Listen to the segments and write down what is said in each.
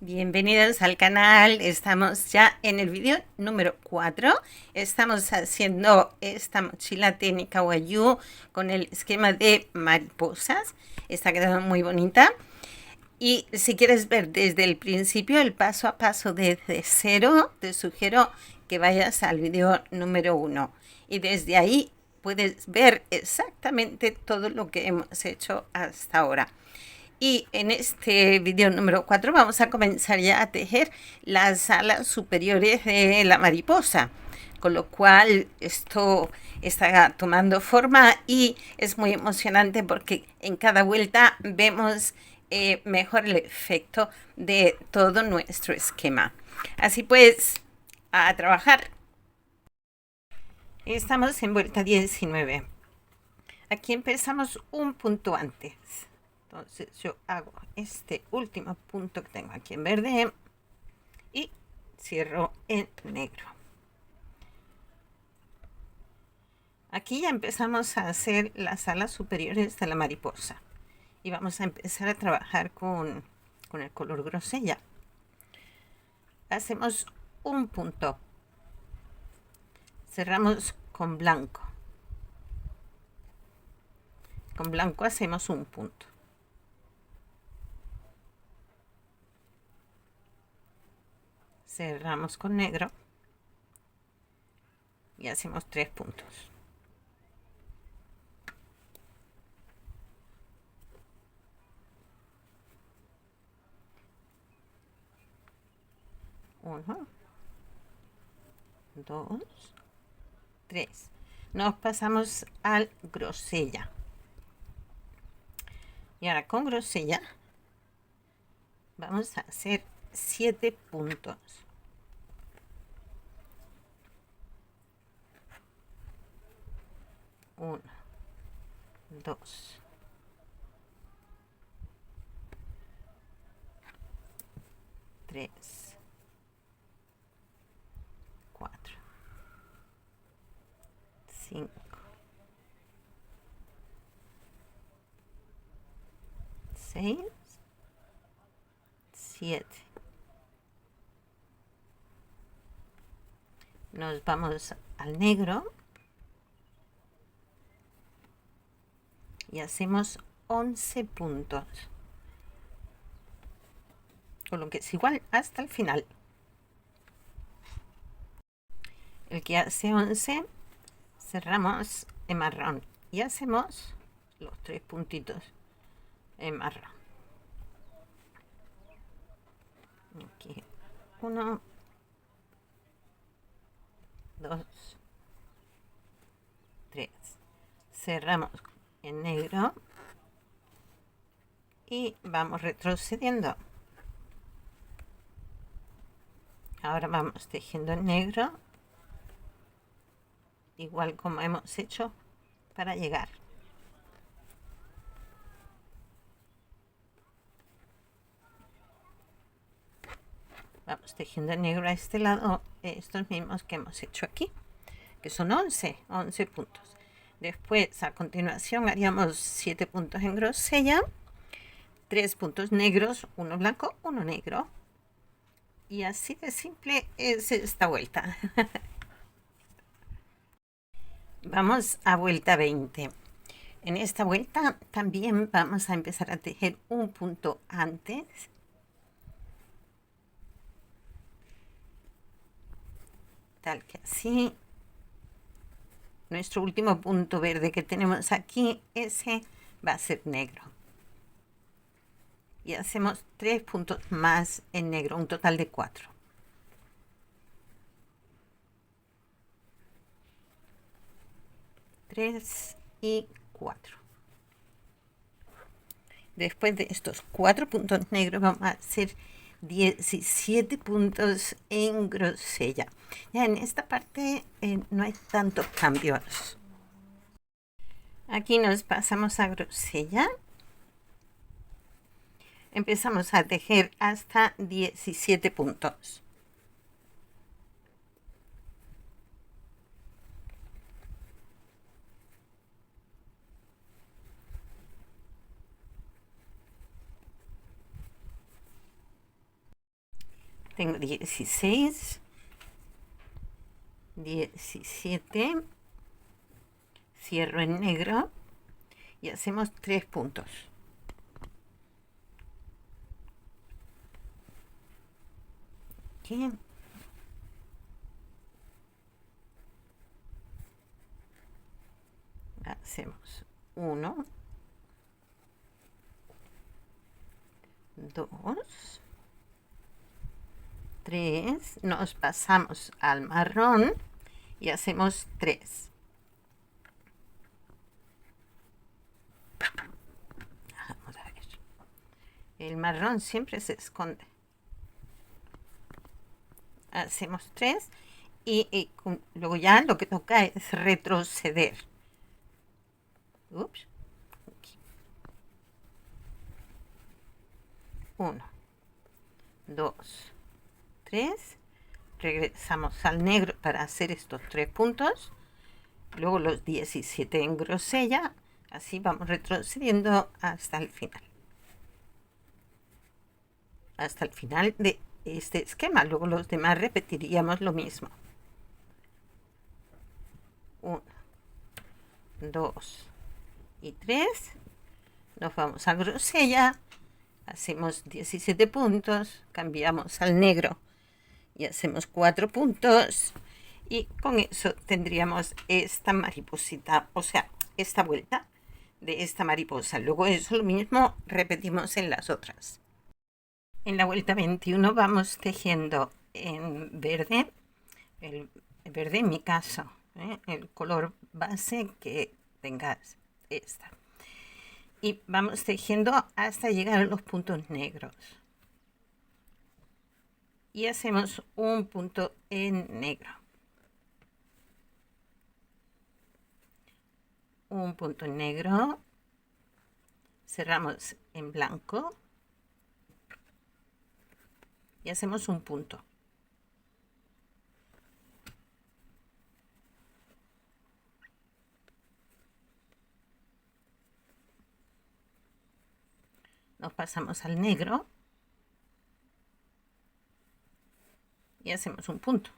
Bienvenidos al canal, estamos ya en el vídeo número 4. Estamos haciendo esta mochila técnica Wayu con el esquema de mariposas. Está quedando muy bonita. Y si quieres ver desde el principio, el paso a paso desde cero, te sugiero que vayas al vídeo número 1. Y desde ahí puedes ver exactamente todo lo que hemos hecho hasta ahora. Y en este vídeo número 4 vamos a comenzar ya a tejer las alas superiores de la mariposa, con lo cual esto está tomando forma y es muy emocionante porque en cada vuelta vemos mejor el efecto de todo nuestro esquema. Así pues, a trabajar. Estamos en vuelta 19. Aquí empezamos un punto antes. Entonces yo hago este último punto que tengo aquí en verde y cierro en negro. Aquí ya empezamos a hacer las alas superiores de la mariposa y vamos a empezar a trabajar con el color grosella. Hacemos un punto, cerramos con blanco hacemos un punto, cerramos con negro y hacemos 3 puntos. Uno, dos, tres. Nos pasamos al grosella. Y ahora con grosella vamos a hacer 7 puntos. 1, 2, 3, 4, 5, 6, 7. Nos vamos al negro y hacemos 11 puntos, con lo que es igual hasta el final. El que hace 11 cerramos en marrón y hacemos los 3 puntitos en marrón. Aquí 1, 2, 3. Cerramos en negro y vamos retrocediendo. Ahora vamos tejiendo en negro, igual como hemos hecho para llegar. Vamos tejiendo en negro a este lado estos mismos que hemos hecho aquí, que son 11 puntos. Después, a continuación, haríamos 7 puntos en grosella, 3 puntos negros, uno blanco, uno negro. Y así de simple es esta vuelta. Vamos a vuelta 20. En esta vuelta también vamos a empezar a tejer un punto antes. Tal que así. Nuestro último punto verde que tenemos aquí, ese va a ser negro. Y hacemos 3 puntos más en negro, un total de 4. Tres y 4. Después de estos 4 puntos negros vamos a hacer 17 puntos en grosella. Ya en esta parte no hay tantos cambios. Aquí nos pasamos a grosella. Empezamos a tejer hasta 17 puntos. Tengo 16, 17, cierro en negro y hacemos 3 puntos. Aquí. Hacemos 1, 2, 3, nos pasamos al marrón y hacemos 3. Vamos a ver. El marrón siempre se esconde. Hacemos 3 y luego ya lo que toca es retroceder. Ups. 1, 2, 3. Regresamos al negro para hacer estos 3 puntos. Luego los 17 en grosella. Así vamos retrocediendo hasta el final. Hasta el final de este esquema. Luego los demás repetiríamos lo mismo. 1, 2 y 3. Nos vamos a grosella. Hacemos 17 puntos. Cambiamos al negro y hacemos 4 puntos. Y con eso tendríamos esta mariposita, o sea, esta vuelta de esta mariposa. Luego eso lo mismo repetimos en las otras. En la vuelta 21 vamos tejiendo en verde, el verde en mi caso, el color base que tengas esta. Y vamos tejiendo hasta llegar a los puntos negros. Y hacemos un punto en negro. Un punto en negro. Cerramos en blanco. Y hacemos un punto. Nos pasamos al negro y hacemos un punto.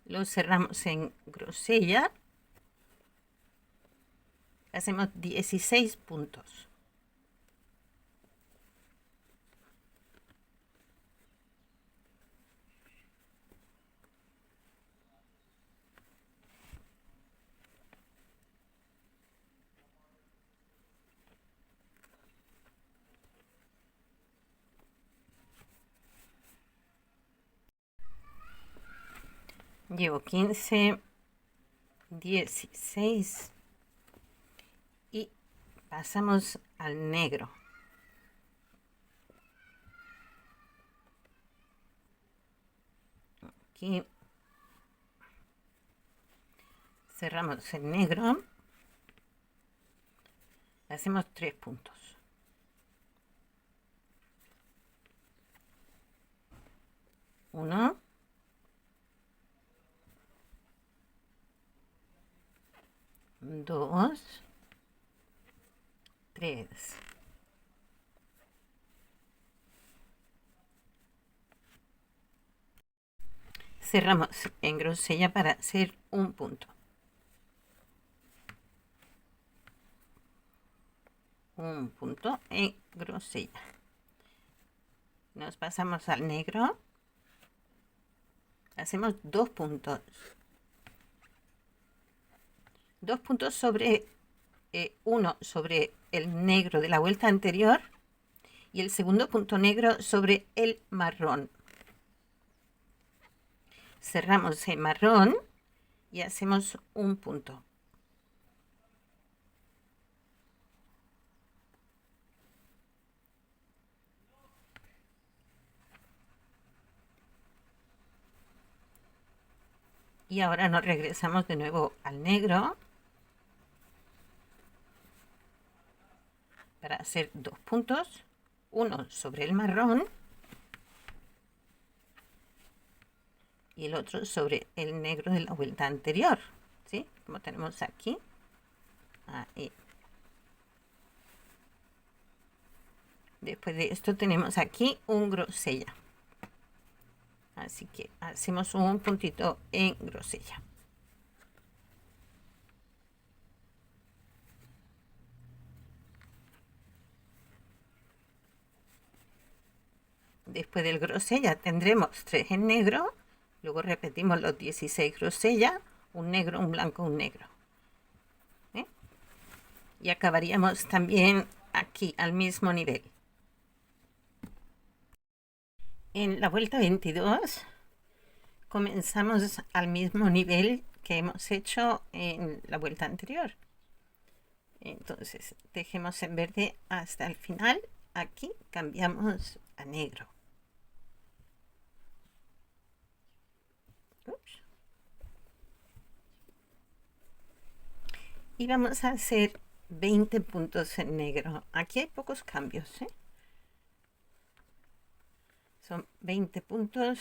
Lo cerramos en grosella. Hacemos 16 puntos. Llevo 15, 16 y pasamos al negro. Aquí cerramos el negro. Hacemos 3 puntos. Uno. 2, 3. Cerramos en grosella para hacer un punto. Un punto en grosella. Nos pasamos al negro. Hacemos 2 puntos. 2 puntos sobre uno sobre el negro de la vuelta anterior y el segundo punto negro sobre el marrón. Cerramos el marrón y hacemos un punto. Y ahora nos regresamos de nuevo al negro para hacer 2 puntos, uno sobre el marrón y el otro sobre el negro de la vuelta anterior, ¿sí? Como tenemos aquí. Ahí. Después de esto tenemos aquí un grosella. Así que hacemos un puntito en grosella. Después del grosella tendremos 3 en negro. Luego repetimos los 16 grosella, un negro, un blanco, un negro. ¿Eh? Y acabaríamos también aquí al mismo nivel. En la vuelta 22 comenzamos al mismo nivel que hemos hecho en la vuelta anterior. Entonces dejemos en verde hasta el final. Aquí cambiamos a negro. Ups. Y vamos a hacer 20 puntos en negro. Aquí hay pocos cambios, ¿eh? Son 20 puntos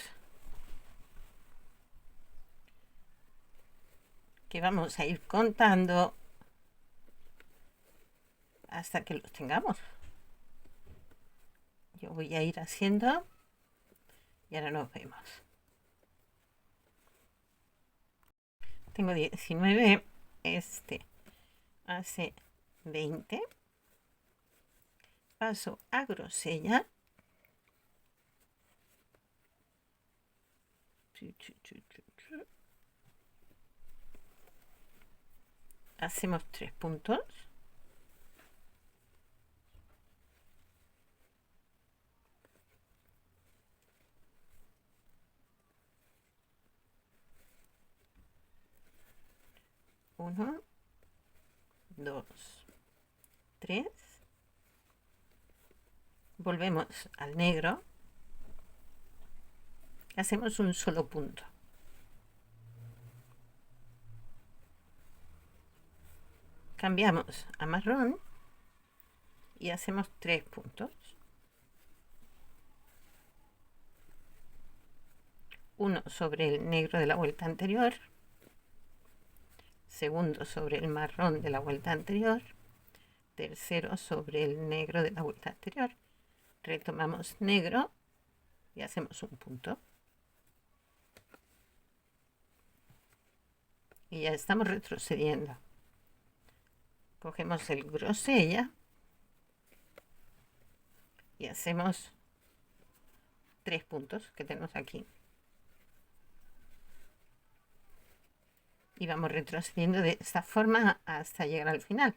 que vamos a ir contando hasta que los tengamos. Yo voy a ir haciendo y ahora nos vemos. Tengo 19, este hace 20. Paso a grosella. Hacemos 3 puntos. Uno, dos, tres. Volvemos al negro. Hacemos un solo punto. Cambiamos a marrón y hacemos 3 puntos. Uno sobre el negro de la vuelta anterior, segundo sobre el marrón de la vuelta anterior, tercero sobre el negro de la vuelta anterior. Retomamos negro y hacemos un punto. Y ya estamos retrocediendo. Cogemos el grosella y hacemos 3 puntos que tenemos aquí. Y vamos retrocediendo de esta forma hasta llegar al final.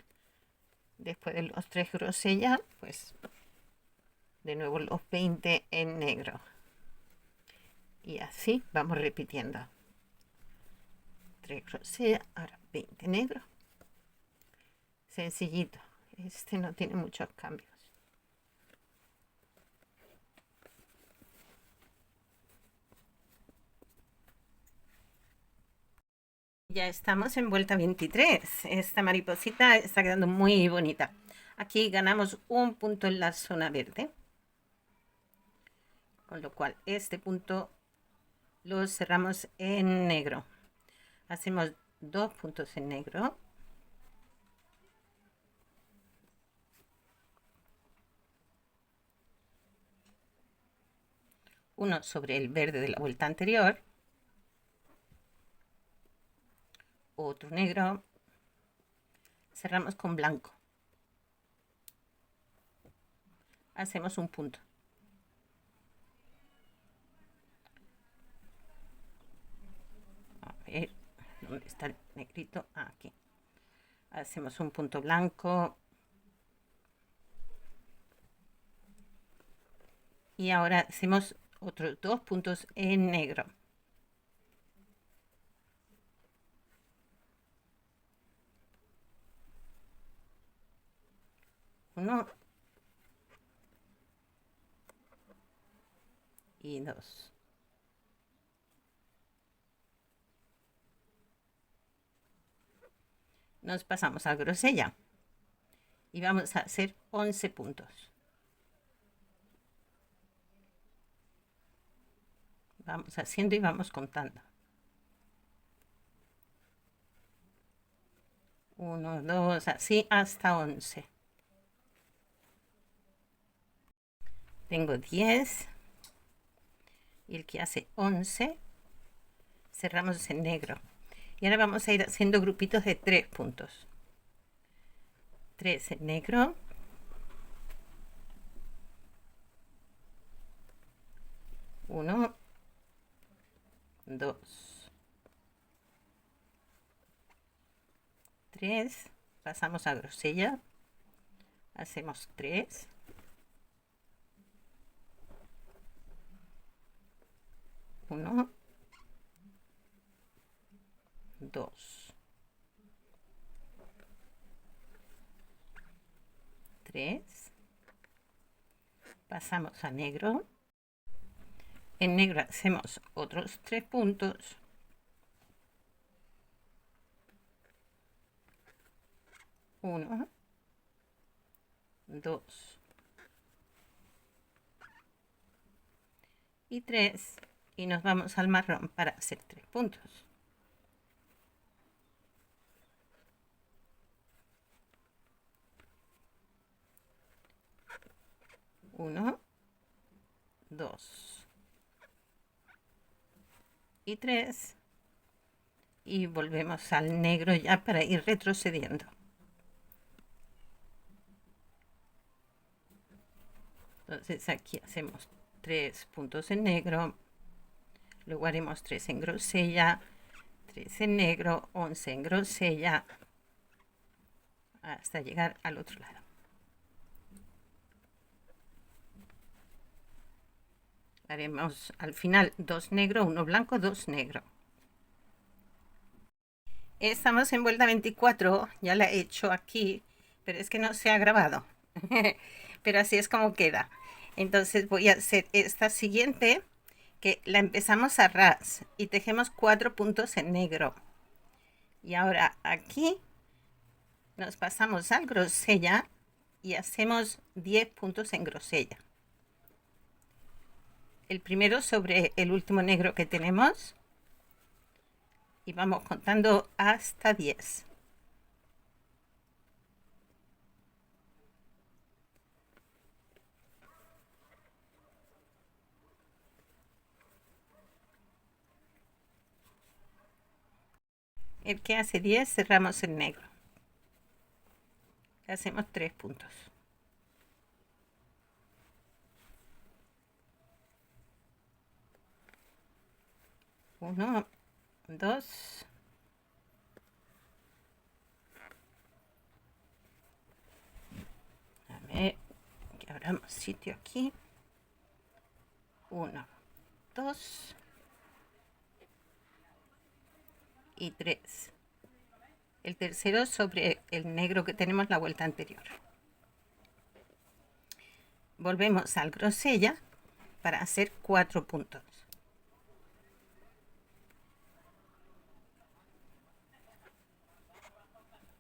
Después de los 3 grosella, pues de nuevo los 20 en negro. Y así vamos repitiendo. 3 grosella, ahora 20 negro. Sencillito. Este no tiene muchos cambios. Ya estamos en vuelta 23. Esta mariposita está quedando muy bonita. Aquí ganamos un punto en la zona verde. Con lo cual este punto lo cerramos en negro. Hacemos 2 puntos en negro. Uno sobre el verde de la vuelta anterior. Otro negro. Cerramos con blanco. Hacemos un punto. A ver, ¿dónde está el negrito? Aquí. Hacemos un punto blanco. Y ahora hacemos otros 2 puntos en negro. Uno y 2. Nos pasamos al grosella y vamos a hacer 11 puntos. Vamos haciendo y vamos contando. 1, 2, así hasta 11. Tengo 10 y el que hace 11 cerramos en negro. Y ahora vamos a ir haciendo grupitos de 3 puntos. 3 en negro. 1, 2, 3. Pasamos a grosella. Hacemos 3. 1, 2, 3. Pasamos a negro. En negro hacemos otros 3 puntos. 1, 2 y 3. Y nos vamos al marrón para hacer 3 puntos. Uno, 2 y 3. Y volvemos al negro ya para ir retrocediendo. Entonces aquí hacemos 3 puntos en negro, luego haremos 3 en grosella, 3 en negro, 11 en grosella, hasta llegar al otro lado. Haremos al final 2 negro, 1 blanco, 2 negro. Estamos en vuelta 24, ya la he hecho aquí, pero es que no se ha grabado. Pero así es como queda. Entonces voy a hacer esta siguiente, que la empezamos a ras y tejemos 4 puntos en negro. Y ahora aquí nos pasamos al grosella y hacemos 10 puntos en grosella. El primero sobre el último negro que tenemos y vamos contando hasta 10. El que hace 10 cerramos en negro. Hacemos 3 puntos. 1, 2, a ver, que abramos sitio aquí. 1, 2 y 3. El tercero sobre el negro que tenemos la vuelta anterior. Volvemos al grosella para hacer 4 puntos.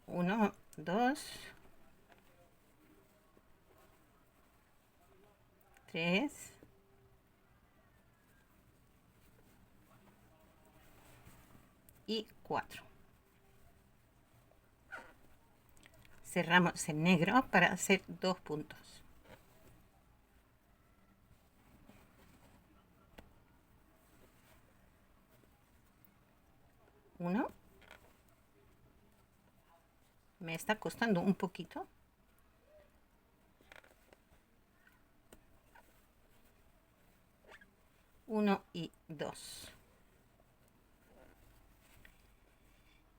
1, 2, 3 y 4. Cerramos en negro para hacer 2 puntos. 1. Me está costando un poquito. 1 y 2.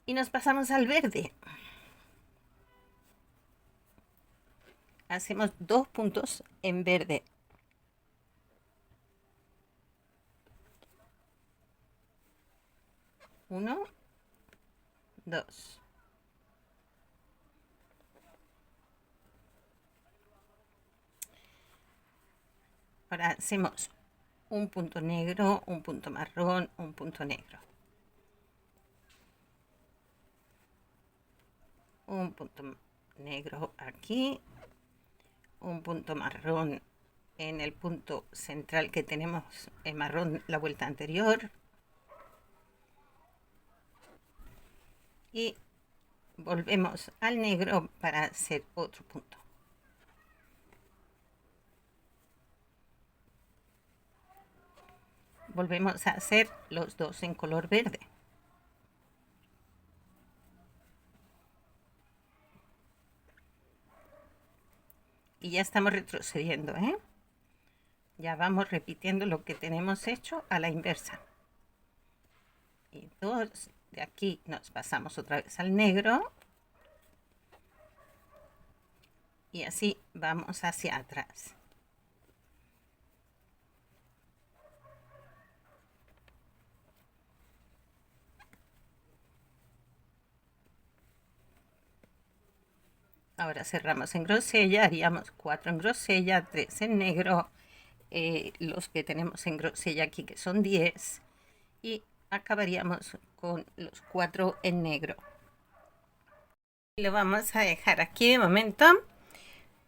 Y nos pasamos al verde. Hacemos 2 puntos en verde. 1, 2. Ahora hacemos un punto negro, un punto marrón, un punto negro. Un punto negro aquí, un punto marrón en el punto central que tenemos el marrón la vuelta anterior y volvemos al negro para hacer otro punto. volvemos a hacer los dos en color verde. Y ya estamos retrocediendo, ya vamos repitiendo lo que tenemos hecho a la inversa. Y dos, de aquí nos pasamos otra vez al negro. Y así vamos hacia atrás. Ahora cerramos en grosella, haríamos 4 en grosella, 3 en negro, los que tenemos en grosella aquí que son 10, y acabaríamos con los 4 en negro. Lo vamos a dejar aquí de momento.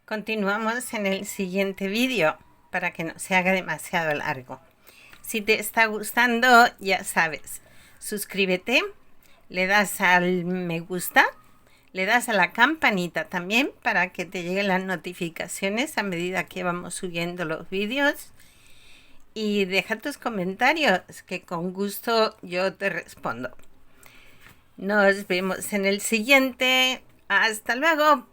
Continuamos en el siguiente vídeo para que no se haga demasiado largo. Si te está gustando, ya sabes, suscríbete, le das al me gusta, le das a la campanita también para que te lleguen las notificaciones a medida que vamos subiendo los vídeos. Y deja tus comentarios, que con gusto yo te respondo. Nos vemos en el siguiente. Hasta luego.